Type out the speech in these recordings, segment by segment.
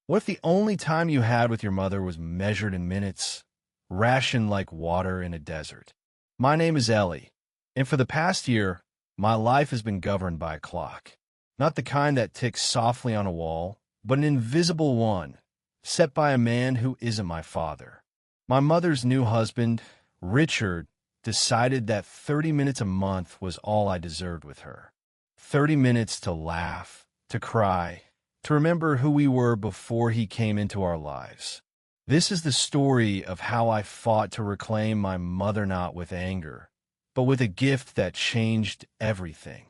What if the only time you had with your mother was measured in minutes, rationed like water in a desert? My name is Ellie, and for the past year, my life has been governed by a clock. Not the kind that ticks softly on a wall, but an invisible one, set by a man who isn't my father. My mother's new husband, Richard, decided that 30 minutes a month was all I deserved with her. 30 minutes to laugh, to cry, to remember who we were before he came into our lives. This is the story of how I fought to reclaim my mother, not with anger, but with a gift that changed everything.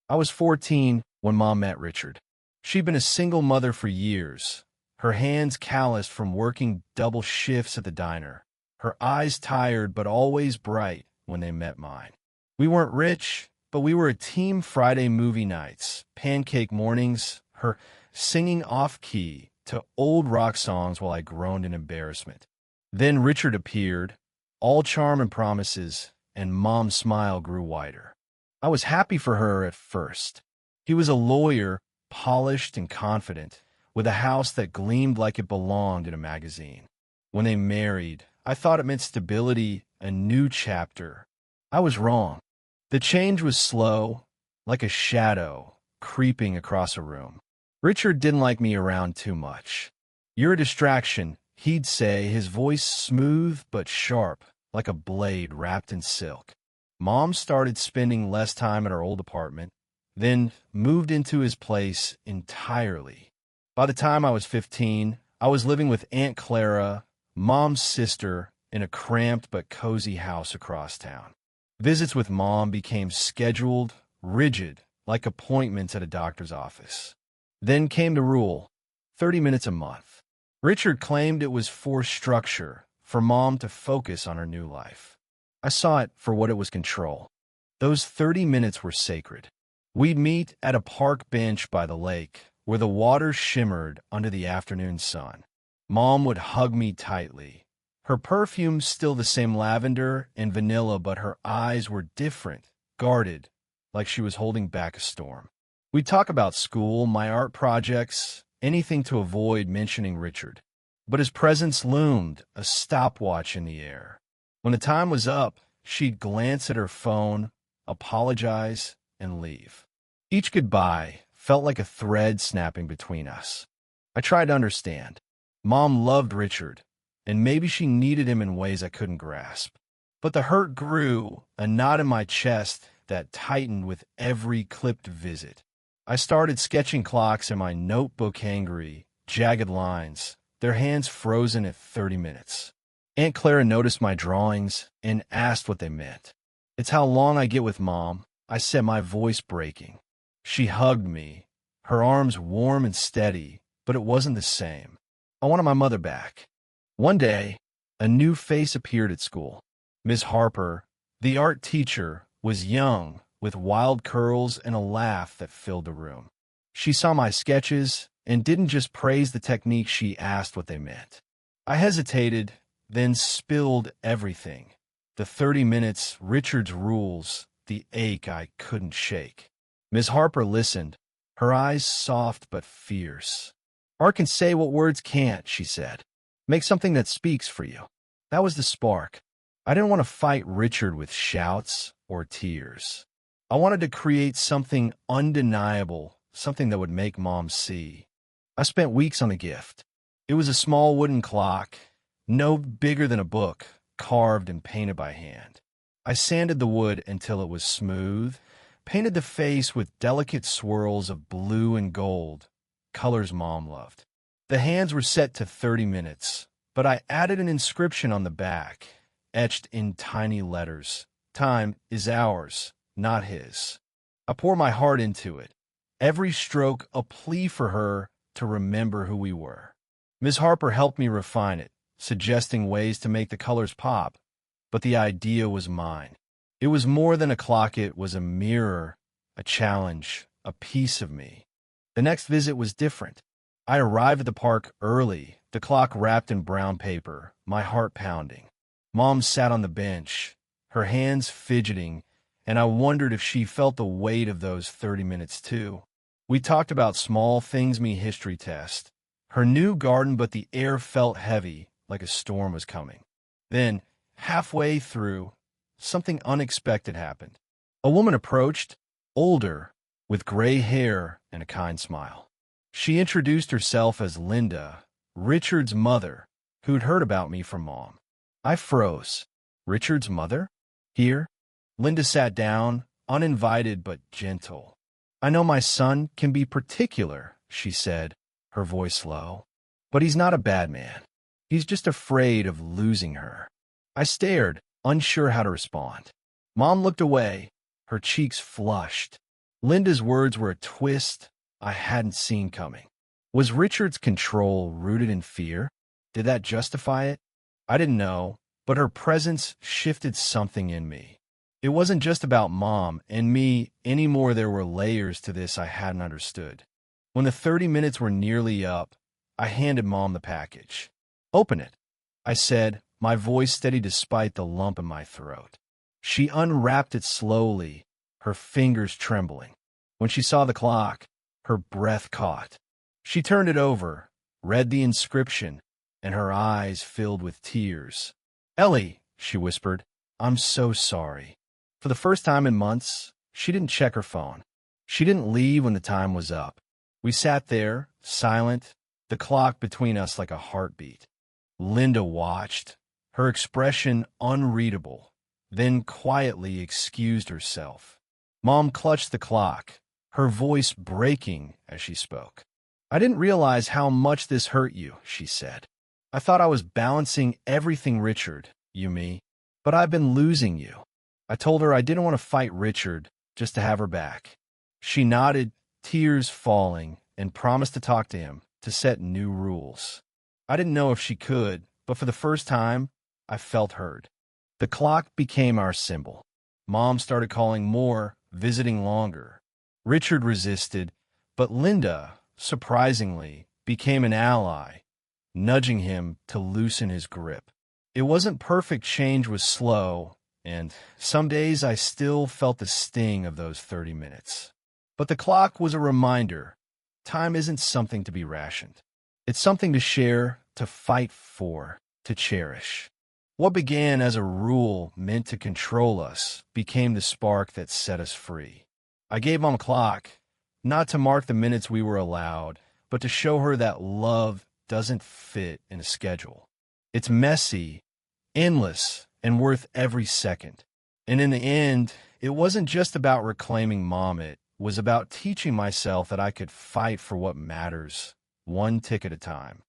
I was 14 when Mom met Richard. She'd been a single mother for years, her hands calloused from working double shifts at the diner, her eyes tired but always bright when they met mine. We weren't rich, but we were a team. Friday movie nights, pancake mornings, her singing off-key to old rock songs while I groaned in embarrassment. Then Richard appeared, all charm and promises, and Mom's smile grew wider. I was happy for her at first. He was a lawyer, polished and confident, with a house that gleamed like it belonged in a magazine. When they married, I thought it meant stability, a new chapter. I was wrong. The change was slow, like a shadow creeping across a room. Richard didn't like me around too much. "You're a distraction," he'd say, his voice smooth but sharp, like a blade wrapped in silk. Mom started spending less time at our old apartment, then moved into his place entirely. By the time I was 15, I was living with Aunt Clara, Mom's sister, in a cramped but cozy house across town. Visits with Mom became scheduled, rigid, like appointments at a doctor's office. Then came the rule, 30 minutes a month. Richard claimed it was for structure, for Mom to focus on her new life. I saw it for what it was: control. Those 30 minutes were sacred. We'd meet at a park bench by the lake, where the water shimmered under the afternoon sun. Mom would hug me tightly. Her perfume still the same lavender and vanilla, but her eyes were different, guarded, like she was holding back a storm. We'd talk about school, my art projects, anything to avoid mentioning Richard. But his presence loomed, a stopwatch in the air. When the time was up, she'd glance at her phone, apologize, and leave. Each goodbye felt like a thread snapping between us. I tried to understand. Mom loved Richard, and maybe she needed him in ways I couldn't grasp. But the hurt grew, a knot in my chest that tightened with every clipped visit. I started sketching clocks in my notebook, angry, jagged lines, their hands frozen at 30 minutes. Aunt Clara noticed my drawings and asked what they meant. "It's how long I get with Mom," I said, my voice breaking. She hugged me, her arms warm and steady, but it wasn't the same. I wanted my mother back. One day, a new face appeared at school. Miss Harper, the art teacher, was young, with wild curls and a laugh that filled the room. She saw my sketches and didn't just praise the technique, she asked what they meant. I hesitated, then spilled everything. The 30 minutes, Richard's rules, the ache I couldn't shake. Miss Harper listened, her eyes soft but fierce. "Art can say what words can't," she said. "Make something that speaks for you." That was the spark. I didn't want to fight Richard with shouts or tears. I wanted to create something undeniable, something that would make Mom see. I spent weeks on the gift. It was a small wooden clock, no bigger than a book, carved and painted by hand. I sanded the wood until it was smooth, painted the face with delicate swirls of blue and gold, colors Mom loved. The hands were set to 30 minutes, but I added an inscription on the back, etched in tiny letters. "Time is ours, not his." I poured my heart into it, every stroke a plea for her to remember who we were. Ms. Harper helped me refine it, suggesting ways to make the colors pop, but the idea was mine. It was more than a clock, it was a mirror, a challenge, a piece of me. The next visit was different. I arrived at the park early, the clock wrapped in brown paper, my heart pounding. Mom sat on the bench, her hands fidgeting, and I wondered if she felt the weight of those 30 minutes too. We talked about small things, me history test, her new garden, but the air felt heavy, like a storm was coming. Then, halfway through, something unexpected happened. A woman approached, older, with gray hair and a kind smile. She introduced herself as Linda, Richard's mother, who'd heard about me from Mom. I froze. Richard's mother? Here? Linda sat down, uninvited but gentle. I know my son can be particular, she said, her voice low. But he's not a bad man. He's just afraid of losing her. I stared, unsure how to respond. Mom looked away, her cheeks flushed. Linda's words were a twist I hadn't seen coming. Was Richard's control rooted in fear? Did that justify it? I didn't know, but her presence shifted something in me. It wasn't just about Mom and me anymore. There were layers to this I hadn't understood. When the 30 minutes were nearly up, I handed Mom the package. Open it, I said, my voice steady despite the lump in my throat. She unwrapped it slowly, her fingers trembling. When she saw the clock, her breath caught. She turned it over, read the inscription, and her eyes filled with tears. Ellie, she whispered, I'm so sorry. For the first time in months, she didn't check her phone. She didn't leave when the time was up. We sat there, silent, the clock between us like a heartbeat. Linda watched, her expression unreadable, then quietly excused herself. Mom clutched the clock, her voice breaking as she spoke. I didn't realize how much this hurt you, she said. I thought I was balancing everything Richard, you me, but I've been losing you. I told her I didn't want to fight Richard, just to have her back. She nodded, tears falling, and promised to talk to him, to set new rules. I didn't know if she could, but for the first time, I felt heard. The clock became our symbol. Mom started calling more, visiting longer. Richard resisted, but Linda, surprisingly, became an ally, nudging him to loosen his grip. It wasn't perfect, change was slow, and some days I still felt the sting of those 30 minutes. But the clock was a reminder. Time isn't something to be rationed. It's something to share, to fight for, to cherish. What began as a rule meant to control us became the spark that set us free. I gave Mom a clock, not to mark the minutes we were allowed, but to show her that love doesn't fit in a schedule. It's messy, endless, and worth every second. And in the end, it wasn't just about reclaiming Mom, it was about teaching myself that I could fight for what matters, one tick at a time.